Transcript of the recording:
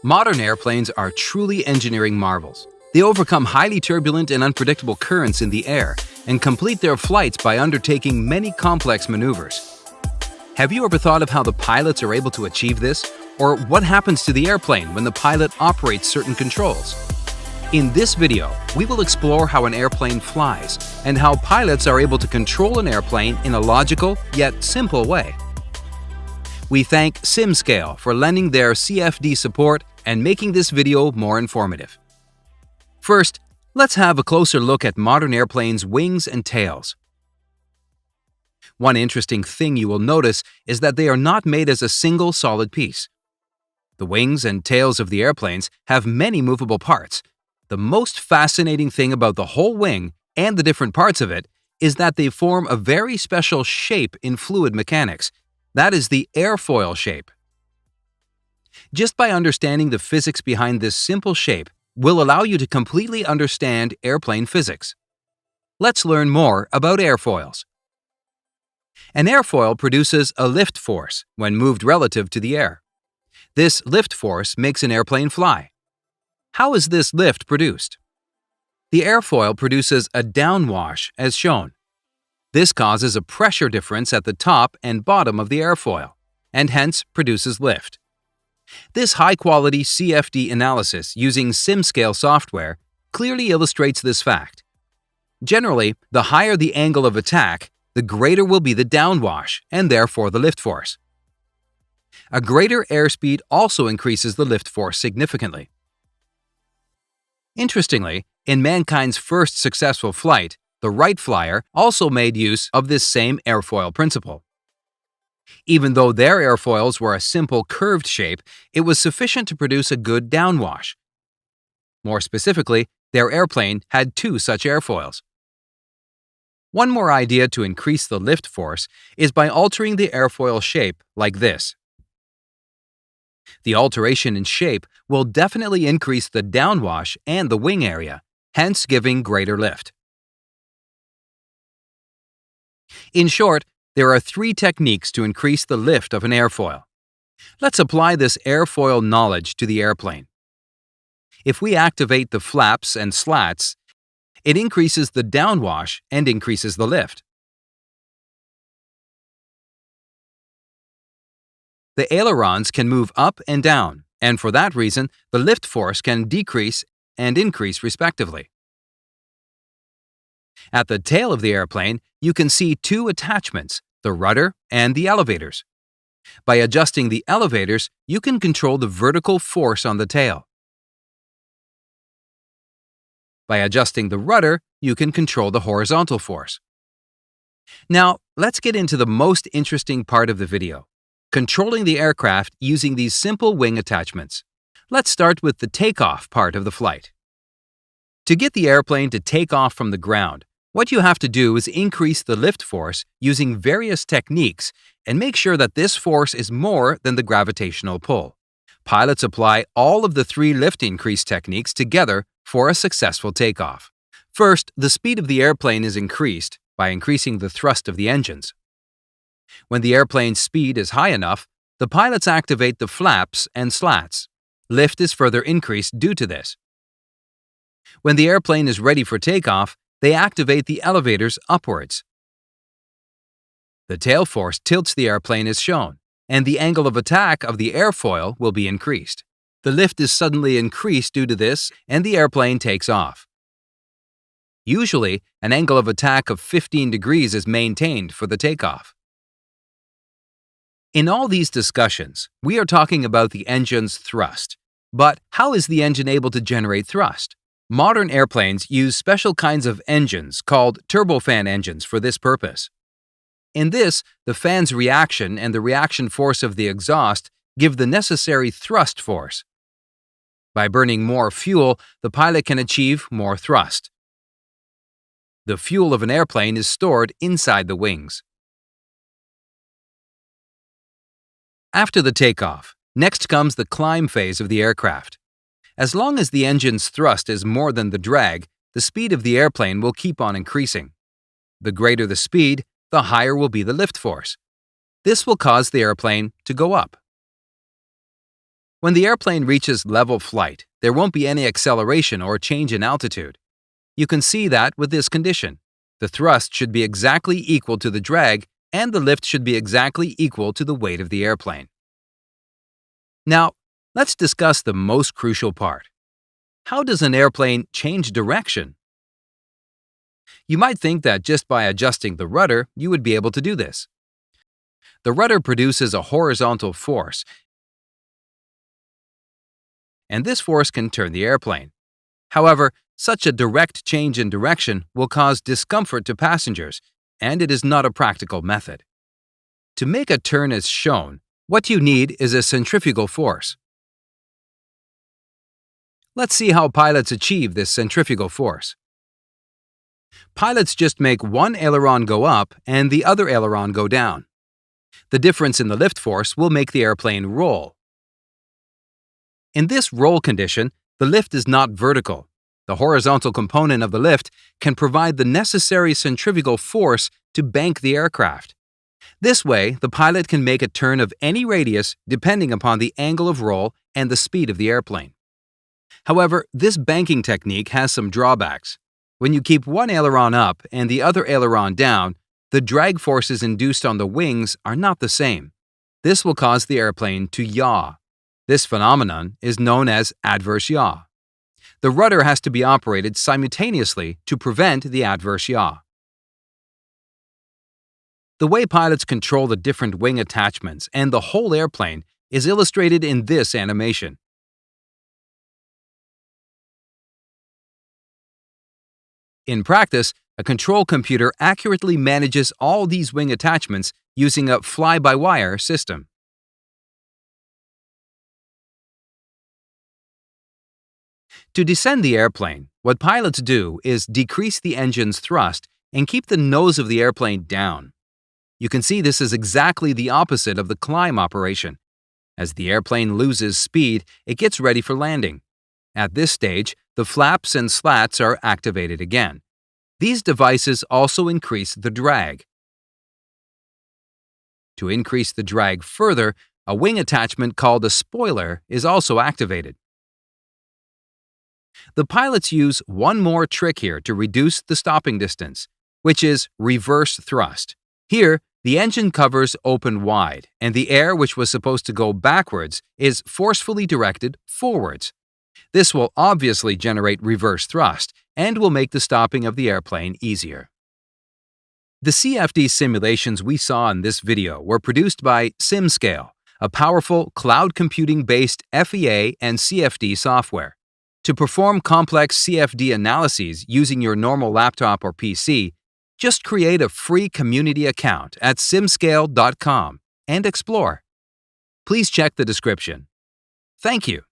Modern airplanes are truly engineering marvels. They overcome highly turbulent and unpredictable currents in the air and complete their flights by undertaking many complex maneuvers. Have you ever thought of how the pilots are able to achieve this? Or what happens to the airplane when the pilot operates certain controls? In this video, we will explore how an airplane flies and how pilots are able to control an airplane in a logical yet simple way. We thank SimScale for lending their CFD support and making this video more informative. First, let's have a closer look at modern airplanes' wings and tails. One interesting thing you will notice is that they are not made as a single solid piece. The wings and tails of the airplanes have many movable parts. The most fascinating thing about the whole wing and the different parts of it is that they form a very special shape in fluid mechanics. That is the airfoil shape. Just by understanding the physics behind this simple shape will allow you to completely understand airplane physics. Let's learn more about airfoils. An airfoil produces a lift force when moved relative to the air. This lift force makes an airplane fly. How is this lift produced? The airfoil produces a downwash as shown. This causes a pressure difference at the top and bottom of the airfoil, and hence produces lift. This high-quality CFD analysis using SimScale software clearly illustrates this fact. Generally, the higher the angle of attack, the greater will be the downwash and therefore the lift force. A greater airspeed also increases the lift force significantly. Interestingly, in mankind's first successful flight, the Wright Flyer also made use of this same airfoil principle. Even though their airfoils were a simple curved shape, it was sufficient to produce a good downwash. More specifically, their airplane had two such airfoils. One more idea to increase the lift force is by altering the airfoil shape like this. The alteration in shape will definitely increase the downwash and the wing area, hence giving greater lift. In short, there are three techniques to increase the lift of an airfoil. Let's apply this airfoil knowledge to the airplane. If we activate the flaps and slats, it increases the downwash and increases the lift. The ailerons can move up and down, and for that reason, the lift force can decrease and increase respectively. At the tail of the airplane, you can see two attachments, the rudder and the elevators. By adjusting the elevators, you can control the vertical force on the tail. By adjusting the rudder, you can control the horizontal force. Now, let's get into the most interesting part of the video, controlling the aircraft using these simple wing attachments. Let's start with the takeoff part of the flight. To get the airplane to take off from the ground, what you have to do is increase the lift force using various techniques and make sure that this force is more than the gravitational pull. Pilots apply all of the three lift increase techniques together for a successful takeoff. First, the speed of the airplane is increased by increasing the thrust of the engines. When the airplane's speed is high enough, the pilots activate the flaps and slats. Lift is further increased due to this. When the airplane is ready for takeoff, they activate the elevators upwards. The tail force tilts the airplane as shown, and the angle of attack of the airfoil will be increased. The lift is suddenly increased due to this, and the airplane takes off. Usually, an angle of attack of 15 degrees is maintained for the takeoff. In all these discussions, we are talking about the engine's thrust. But how is the engine able to generate thrust? Modern airplanes use special kinds of engines called turbofan engines for this purpose. In this, the fan's reaction and the reaction force of the exhaust give the necessary thrust force. By burning more fuel, the pilot can achieve more thrust. The fuel of an airplane is stored inside the wings. After the takeoff, next comes the climb phase of the aircraft. As long as the engine's thrust is more than the drag, the speed of the airplane will keep on increasing. The greater the speed, the higher will be the lift force. This will cause the airplane to go up. When the airplane reaches level flight, there won't be any acceleration or change in altitude. You can see that with this condition. The thrust should be exactly equal to the drag, and the lift should be exactly equal to the weight of the airplane. Now, let's discuss the most crucial part. How does an airplane change direction? You might think that just by adjusting the rudder, you would be able to do this. The rudder produces a horizontal force, and this force can turn the airplane. However, such a direct change in direction will cause discomfort to passengers, and it is not a practical method. To make a turn as shown, what you need is a centrifugal force. Let's see how pilots achieve this centrifugal force. Pilots just make one aileron go up and the other aileron go down. The difference in the lift force will make the airplane roll. In this roll condition, the lift is not vertical. The horizontal component of the lift can provide the necessary centrifugal force to bank the aircraft. This way, the pilot can make a turn of any radius depending upon the angle of roll and the speed of the airplane. However, this banking technique has some drawbacks. When you keep one aileron up and the other aileron down, the drag forces induced on the wings are not the same. This will cause the airplane to yaw. This phenomenon is known as adverse yaw. The rudder has to be operated simultaneously to prevent the adverse yaw. The way pilots control the different wing attachments and the whole airplane is illustrated in this animation. In practice, a control computer accurately manages all these wing attachments using a fly-by-wire system. To descend the airplane, what pilots do is decrease the engine's thrust and keep the nose of the airplane down. You can see this is exactly the opposite of the climb operation. As the airplane loses speed, it gets ready for landing. At this stage, the flaps and slats are activated again. These devices also increase the drag. To increase the drag further, a wing attachment called a spoiler is also activated. The pilots use one more trick here to reduce the stopping distance, which is reverse thrust. Here, the engine covers open wide, and the air which was supposed to go backwards is forcefully directed forwards. This will obviously generate reverse thrust and will make the stopping of the airplane easier. The CFD simulations we saw in this video were produced by SimScale, a powerful cloud computing-based FEA and CFD software. To perform complex CFD analyses using your normal laptop or PC, just create a free community account at simscale.com and explore. Please check the description. Thank you.